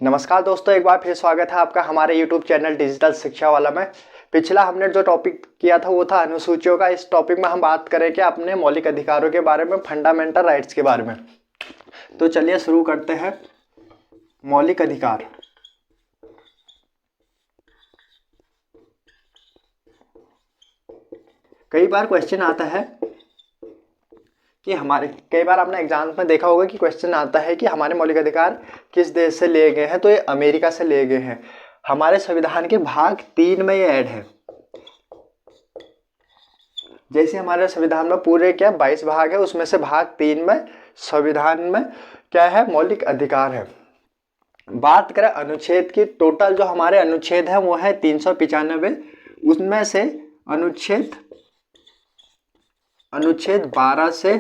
नमस्कार दोस्तों, एक बार फिर स्वागत है आपका हमारे YouTube चैनल डिजिटल शिक्षा वाला में। पिछला हमने जो टॉपिक किया था वो था अनुसूचियों का। इस टॉपिक में हम बात करेंगे अपने मौलिक अधिकारों के बारे में, फंडामेंटल राइट्स के बारे में। तो चलिए शुरू करते हैं। मौलिक अधिकार। कई बार क्वेश्चन आता है कि कई बार आपने एग्जाम में देखा होगा कि क्वेश्चन आता है कि हमारे मौलिक अधिकार किस देश से लिए गए हैं, तो ये अमेरिका से लिए गए हैं। हमारे संविधान के भाग 3 में ये ऐड है। जैसे हमारे संविधान में पूरे 22 भाग है, उसमें से भाग 3 में संविधान में क्या है, मौलिक अधिकार है। बात करें अनुच्छेद की, टोटल जो हमारे अनुच्छेद है वो है 395। उसमें से अनुच्छेद 12 से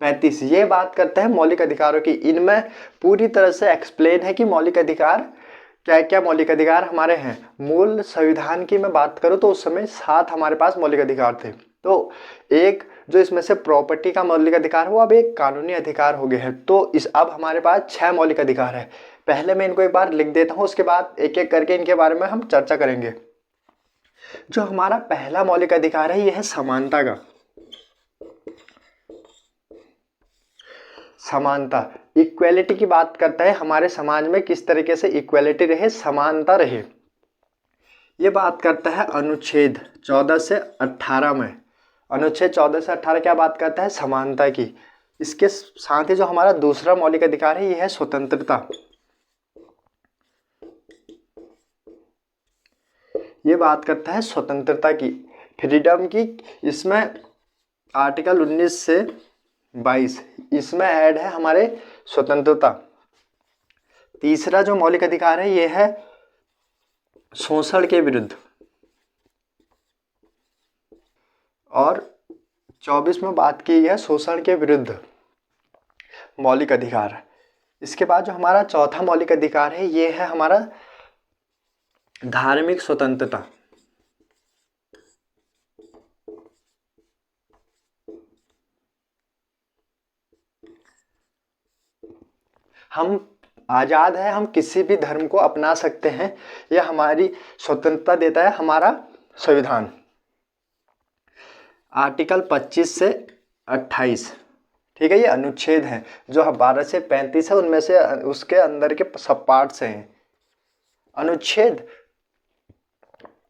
35 ये बात करते हैं मौलिक अधिकारों की। इनमें पूरी तरह से एक्सप्लेन है कि मौलिक अधिकार क्या क्या मौलिक अधिकार हमारे हैं। मूल संविधान की मैं बात करूं तो उस समय 7 हमारे पास मौलिक अधिकार थे। तो एक जो इसमें से प्रॉपर्टी का मौलिक अधिकार वो अब एक कानूनी अधिकार हो गया है। तो अब हमारे पास 6 मौलिक अधिकार है। पहले मैं इनको एक बार लिख देता हूं, उसके बाद एक एक करके इनके बारे में हम चर्चा करेंगे। जो हमारा पहला मौलिक अधिकार है यह है समानता का। समानता, इक्वेलिटी की बात करता है। हमारे समाज में किस तरीके से इक्वेलिटी रहे, समानता रहे, ये बात करता है अनुच्छेद 14 से 18 में। अनुच्छेद 14 से 18 क्या बात करता है, समानता की। इसके साथ ही जो हमारा दूसरा मौलिक अधिकार है यह है स्वतंत्रता। ये बात करता है स्वतंत्रता की, फ्रीडम की। इसमें आर्टिकल 19 से 22 इसमें ऐड है हमारे स्वतंत्रता। तीसरा जो मौलिक अधिकार है यह है शोषण के विरुद्ध। और 24 में बात की है शोषण के विरुद्ध मौलिक अधिकार। इसके बाद जो हमारा चौथा मौलिक अधिकार है यह है हमारा धार्मिक स्वतंत्रता। हम आज़ाद है, हम किसी भी धर्म को अपना सकते हैं, यह हमारी स्वतंत्रता देता है हमारा संविधान। आर्टिकल 25 से 28, ठीक है, ये अनुच्छेद हैं। जो 12 से 35 है उनमें से उसके अंदर के सब पार्ट्स हैं। अनुच्छेद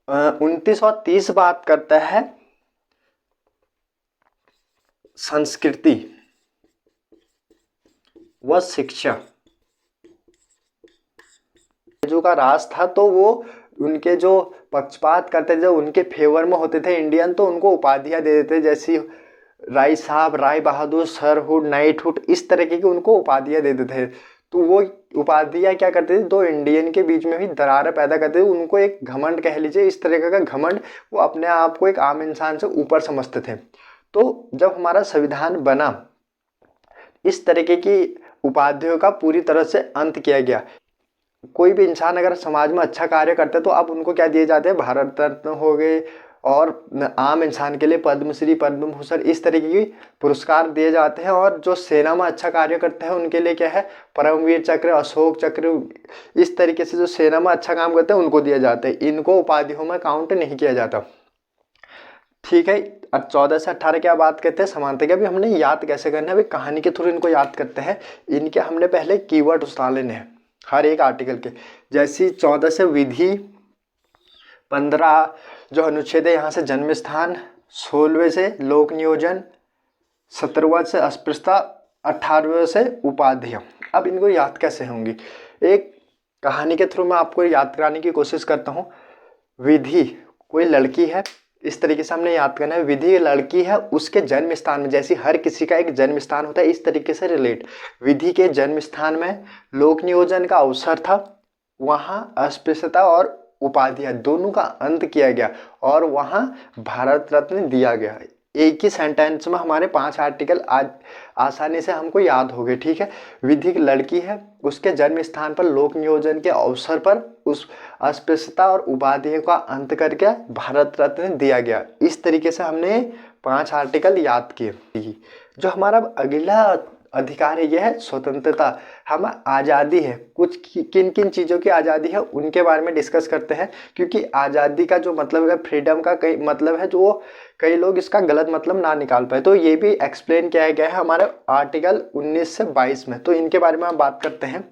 29 और 30 बात करता है संस्कृति व शिक्षा। जो का राज था तो वो उनके जो पक्षपात करते थे, उनके फेवर में होते थे इंडियन, तो उनको उपाधियां दे देते, जैसी राय साहब, राय बहादुर, सरहुड, नाइटहुड, इस तरीके की उनको उपाधियां देते थे। तो वो उपाधियां क्या करते थे, दो इंडियन के बीच में भी दरारें पैदा करते थे। उनको एक घमंड कह लीजिए, इस तरीके का घमंड, वो अपने आप को एक आम इंसान से ऊपर समझते थे। तो जब हमारा संविधान बना, इस तरीके की उपाधियों का पूरी तरह से अंत किया गया। कोई भी इंसान अगर समाज में अच्छा कार्य करते तो अब उनको क्या दिए जाते हैं, भारत रत्न हो गए, और आम इंसान के लिए पद्मश्री, पद्म भूषण, इस तरीके की पुरस्कार दिए जाते हैं। और जो सेना में अच्छा कार्य करते हैं उनके लिए क्या है, परमवीर चक्र, अशोक चक्र, इस तरीके से जो सेना में अच्छा काम करते हैं उनको दिए जाते हैं। इनको उपाधियों में काउंट नहीं किया जाता, ठीक है। अब 14 से 18 क्या बात करते हैं, समानता की। अभी हमने याद कैसे करना है, अभी कहानी के थ्रू इनको याद करते हैं। इनके हमने पहले कीवर्ड उतार लेने हैं हर एक आर्टिकल के। जैसी 14 से विधि, 15 जो अनुच्छेद है यहाँ से जन्म स्थान, 16वें से लोक नियोजन, 17वां से अस्पृश्यता, 18वें से उपाधियां। अब इनको याद कैसे होंगी, एक कहानी के थ्रू मैं आपको याद कराने की कोशिश करता हूँ। विधि कोई लड़की है, इस तरीके से हमने याद करना है। विधि लड़की है, उसके जन्म स्थान में, जैसे हर किसी का एक जन्म स्थान होता है, इस तरीके से रिलेट। विधि के जन्म स्थान में लोक नियोजन का अवसर था, वहां अस्पृश्यता और उपाधियां दोनों का अंत किया गया और वहां भारत रत्न दिया गया। एक ही सेंटेंस में हमारे 5 आर्टिकल आज आसानी से हमको याद हो गए, ठीक है। विधि की लड़की है, उसके जन्म स्थान पर लोक नियोजन के अवसर पर उस अस्पृश्यता और उपाधियों का अंत करके भारत रत्न दिया गया। इस तरीके से हमने 5 आर्टिकल याद किए। जो हमारा अगला अधिकार है, यह है स्वतंत्रता, हमें आज़ादी है। कुछ किन किन चीज़ों की आज़ादी है उनके बारे में डिस्कस करते हैं, क्योंकि आज़ादी का जो मतलब है फ्रीडम का कई मतलब है, जो वो कई लोग इसका गलत मतलब ना निकाल पाए। तो ये भी एक्सप्लेन किया गया है हमारे आर्टिकल 19 से 22 में। तो इनके बारे में हम बात करते हैं।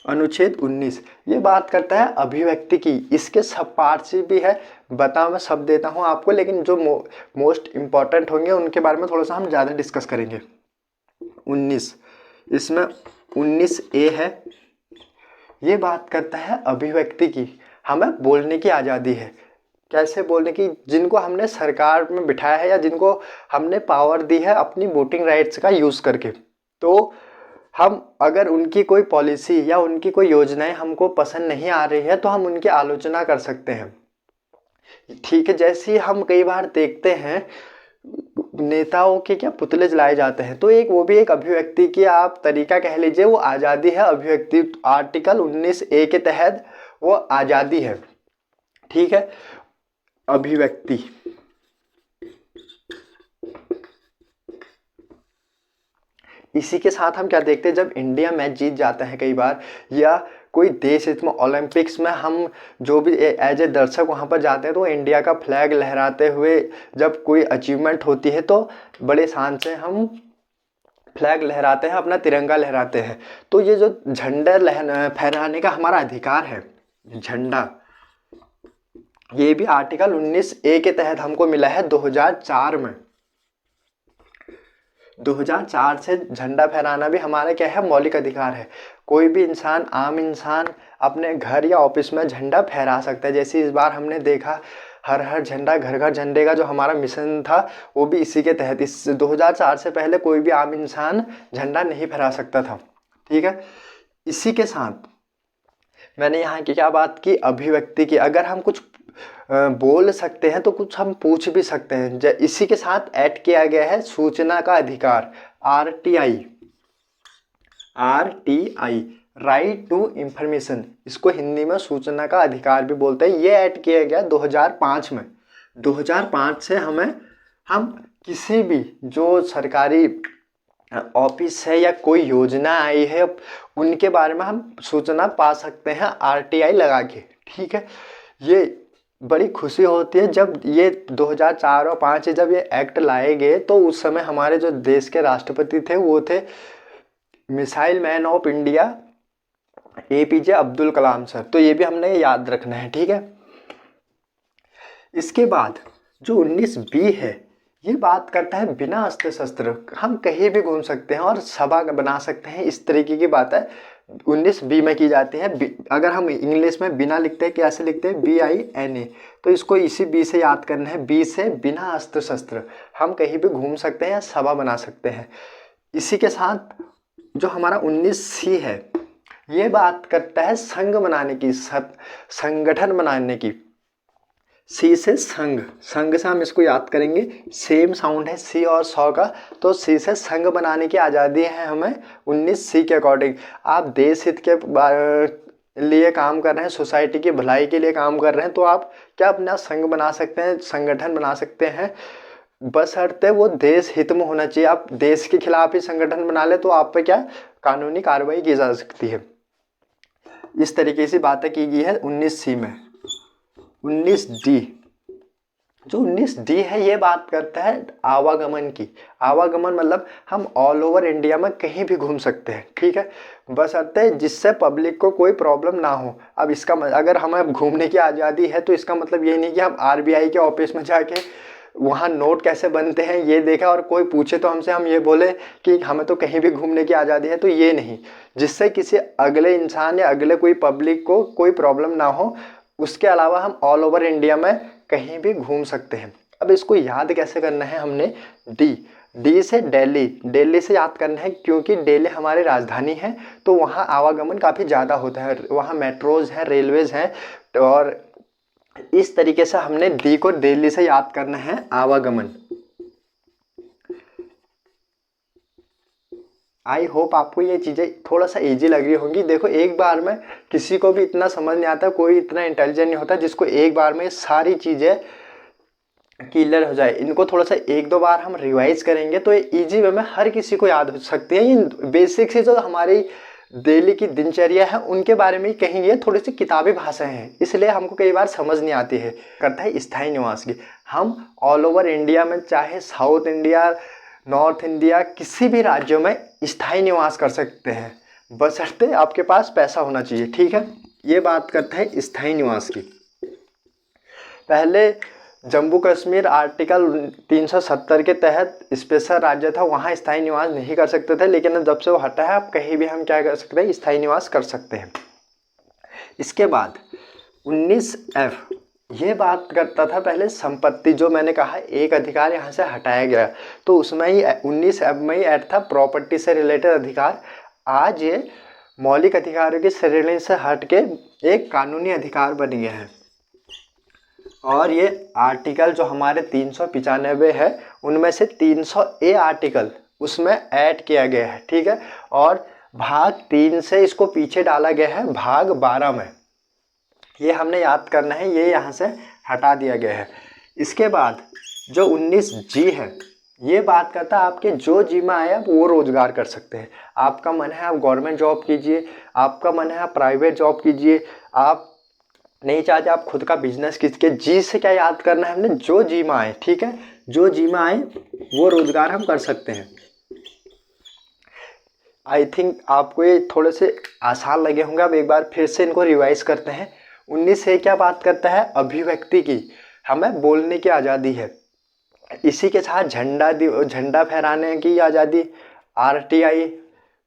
अनुच्छेद 19 ये बात करता है अभिव्यक्ति की, इसके सब पार्ट्स भी है, मैं सब देता हूँ आपको, लेकिन जो मोस्ट इम्पॉर्टेंट होंगे उनके बारे में थोड़ा सा हम ज़्यादा डिस्कस करेंगे। 19 इसमें 19A है, ये बात करता है अभिव्यक्ति की, हमें बोलने की आज़ादी है। कैसे बोलने की? जिनको हमने सरकार में बिठाया है या जिनको हमने पावर दी है अपनी वोटिंग राइट्स का यूज़ करके, तो हम अगर उनकी कोई पॉलिसी या उनकी कोई योजनाएं हमको पसंद नहीं आ रही है तो हम उनकी आलोचना कर सकते हैं। ठीक है, जैसे हम कई बार देखते हैं नेताओं के क्या पुतले जलाए जाते हैं, तो एक वो भी एक अभिव्यक्ति की आप तरीका कह लीजिए, वो आज़ादी है अभिव्यक्ति। आर्टिकल 19A के तहत वो आज़ादी है। ठीक है, अभिव्यक्ति। इसी के साथ हम क्या देखते हैं, जब इंडिया मैच जीत जाता है कई बार, या कोई देश इसमें ओलंपिक्स में हम जो भी एज ए दर्शक वहाँ पर जाते हैं, तो इंडिया का फ्लैग लहराते हुए जब कोई अचीवमेंट होती है तो बड़े शान से हम फ्लैग लहराते हैं, अपना तिरंगा लहराते हैं। तो ये जो झंडा फहराने का हमारा अधिकार है, झंडा, ये भी आर्टिकल 19A के तहत हमको मिला है 2004 में। 2004 से झंडा फहराना भी हमारा क्या है, मौलिक अधिकार है। कोई भी इंसान, आम इंसान अपने घर या ऑफिस में झंडा फहरा सकता है। जैसे इस बार हमने देखा हर हर झंडा घर घर झंडे का जो हमारा मिशन था, वो भी इसी के तहत। इस 2004 से पहले कोई भी आम इंसान झंडा नहीं फहरा सकता था। ठीक है, इसी के साथ मैंने यहाँ की क्या बात की, अभिव्यक्ति की। अगर हम कुछ बोल सकते हैं तो कुछ हम पूछ भी सकते हैं। इसी के साथ ऐड किया गया है सूचना का अधिकार, RTI, राइट टू इंफॉर्मेशन, इसको हिंदी में सूचना का अधिकार भी बोलते हैं। ये ऐड किया गया 2005 में। 2005 से हम किसी भी जो सरकारी ऑफिस है या कोई योजना आई है उनके बारे में हम सूचना पा सकते हैं RTI लगा के। ठीक है, ये बड़ी खुशी होती है जब ये 2004 और 2005 जब ये एक्ट लाए गए, तो उस समय हमारे जो देश के राष्ट्रपति थे वो थे missile man of India APJ Abdul Kalam sir. तो ये भी हमने याद रखना है। ठीक है, इसके बाद जो 19B है, ये बात करता है बिना अस्त्र शस्त्र हम कहीं भी घूम सकते हैं और सभा बना सकते हैं, इस तरीके की बात है 19B में की जाती है। अगर हम इंग्लिश में बिना लिखते हैं, कैसे लिखते हैं, BINA, तो इसको इसी B से याद करना है। B से बिना अस्त्र शस्त्र हम कहीं भी घूम सकते हैं या सभा बना सकते हैं। इसी के साथ जो हमारा 19C है, ये बात करता है संघ बनाने की, संगठन बनाने की। C से संघ, संघ से हम इसको याद करेंगे, सेम साउंड है C और सौ का, तो C से संघ बनाने की आज़ादी है हमें 19C के अकॉर्डिंग। आप देश हित के लिए काम कर रहे हैं, सोसाइटी की भलाई के लिए काम कर रहे हैं, तो आप क्या अपना संघ बना सकते हैं, संगठन बना सकते हैं, बशर्ते वो देश हित में होना चाहिए। आप देश के खिलाफ ही संगठन बना ले तो आप पे क्या कानूनी कार्रवाई की जा सकती है। इस तरीके से बातें की गई है 19C में। 19D, जो 19D है, ये बात करता है आवागमन की। आवागमन मतलब हम ऑल ओवर इंडिया में कहीं भी घूम सकते हैं। ठीक है, बशर्ते जिससे पब्लिक को कोई प्रॉब्लम ना हो। अब इसका अगर हमें घूमने की आज़ादी है तो इसका मतलब ये नहीं कि हम RBI के ऑफिस में जाके वहाँ नोट कैसे बनते हैं ये देखा और कोई पूछे तो हमसे हम ये बोले कि हमें तो कहीं भी घूमने की आज़ादी है, तो ये नहीं। जिससे किसी अगले इंसान या अगले कोई पब्लिक को कोई प्रॉब्लम ना हो, उसके अलावा हम ऑल ओवर इंडिया में कहीं भी घूम सकते हैं। अब इसको याद कैसे करना है, हमने डी से दिल्ली, दिल्ली से याद करना है क्योंकि दिल्ली हमारी राजधानी है, तो वहाँ आवागमन काफ़ी ज़्यादा होता है, वहाँ मेट्रोज़ हैं, रेलवेज़ हैं, और इस तरीके से हमने डी को दिल्ली से याद करना है, आवागमन। आई होप आपको ये चीज़ें थोड़ा सा इजी लग रही होंगी। देखो, एक बार में किसी को भी इतना समझ नहीं आता, कोई इतना इंटेलिजेंट नहीं होता जिसको एक बार में सारी चीज़ें क्लियर हो जाए। इनको थोड़ा सा एक दो बार हम रिवाइज करेंगे तो ये इजी वे में हर किसी को याद हो सकती है। इन बेसिक से जो हमारी डेली की दिनचर्या है उनके बारे में ही कहेंगे, थोड़ी सी किताबी भाषाएं हैं इसलिए हमको कई बार समझ नहीं आती है। करता है स्थायी निवास की, हम ऑल ओवर इंडिया में चाहे साउथ इंडिया, नॉर्थ इंडिया, किसी भी राज्यों में स्थायी निवास कर सकते हैं, बशर्ते आपके पास पैसा होना चाहिए। ठीक है, ये बात करते हैं स्थायी निवास की। पहले जम्मू कश्मीर आर्टिकल 370 के तहत स्पेशल राज्य था, वहाँ स्थायी निवास नहीं कर सकते थे, लेकिन जब से वो हटा है आप कहीं भी हम क्या कर सकते हैं, स्थायी निवास कर सकते हैं। इसके बाद 19F ये बात करता था पहले संपत्ति, जो मैंने कहा एक अधिकार यहाँ से हटाया गया, तो उसमें ही 19F में ही ऐड था प्रॉपर्टी से रिलेटेड अधिकार। आज ये मौलिक अधिकारों की श्रेणी से हट के एक कानूनी अधिकार बन गया है। और ये आर्टिकल जो हमारे 395 है उनमें से 300A आर्टिकल उसमें ऐड किया गया है। ठीक है, और भाग 3 से इसको पीछे डाला गया है भाग 12 में, ये हमने याद करना है, ये यहाँ से हटा दिया गया है। इसके बाद जो 19G है ये बात करता है आपके जो जी में आए आप वो रोजगार कर सकते हैं। आपका मन है आप गवर्नमेंट जॉब कीजिए, आपका मन है आप प्राइवेट जॉब कीजिए, आप नहीं चाहते आप खुद का बिजनेस कीजिए। जी से क्या याद करना है हमने, जो जी में आए। ठीक है, जो जी में आए वो रोजगार हम कर सकते हैं। आई थिंक आपको ये थोड़े से आसान लगे होंगे, अब एक बार फिर से इनको रिवाइज करते हैं। 19 से क्या बात करता है, अभिव्यक्ति की, हमें बोलने की आज़ादी है। इसी के साथ झंडा फहराने की आज़ादी, RTI।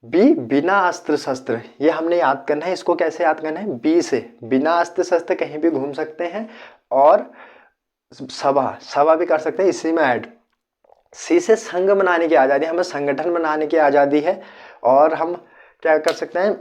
बी बिना अस्त्र शस्त्र, ये हमने याद करना है। इसको कैसे याद करना है, बी से बिना अस्त्र शस्त्र कहीं भी घूम सकते हैं, और सभा भी कर सकते हैं इसी में ऐड। सी से संघ बनाने की आज़ादी, हमें संगठन बनाने की आज़ादी है, और हम क्या कर सकते हैं,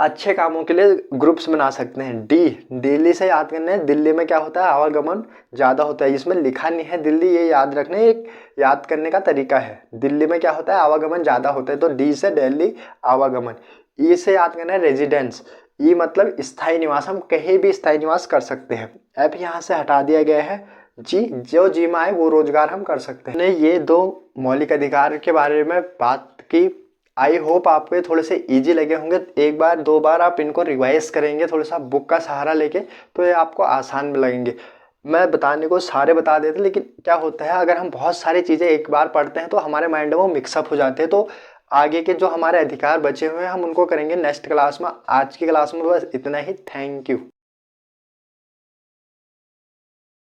अच्छे कामों के लिए ग्रुप्स बना सकते हैं। डी दिल्ली से याद करना है, दिल्ली में क्या होता है, आवागमन ज़्यादा होता है। इसमें लिखा नहीं है दिल्ली, ये याद रखना एक याद करने का तरीका है। दिल्ली में क्या होता है, आवागमन ज़्यादा होता है, तो डी से दिल्ली आवागमन। ई से याद करना है रेजिडेंस, ई मतलब स्थायी निवास, हम कहीं भी स्थायी निवास कर सकते हैं। एफ यहाँ से हटा दिया गया है। जी जो जी में आए वो रोजगार हम कर सकते हैं। ये दो मौलिक अधिकार के बारे में बात की, आई होप आपको ये थोड़े से इजी लगे होंगे। एक बार दो बार आप इनको रिवाइज करेंगे थोड़ा सा बुक का सहारा लेके, तो ये आपको आसान लगेंगे। मैं बताने को सारे बता देते, लेकिन क्या होता है अगर हम बहुत सारी चीज़ें एक बार पढ़ते हैं तो हमारे माइंड में वो मिक्सअप हो जाते हैं। तो आगे के जो हमारे अधिकार बचे हुए हैं हम उनको करेंगे नेक्स्ट क्लास में। आज की क्लास में बस इतना ही। Thank you.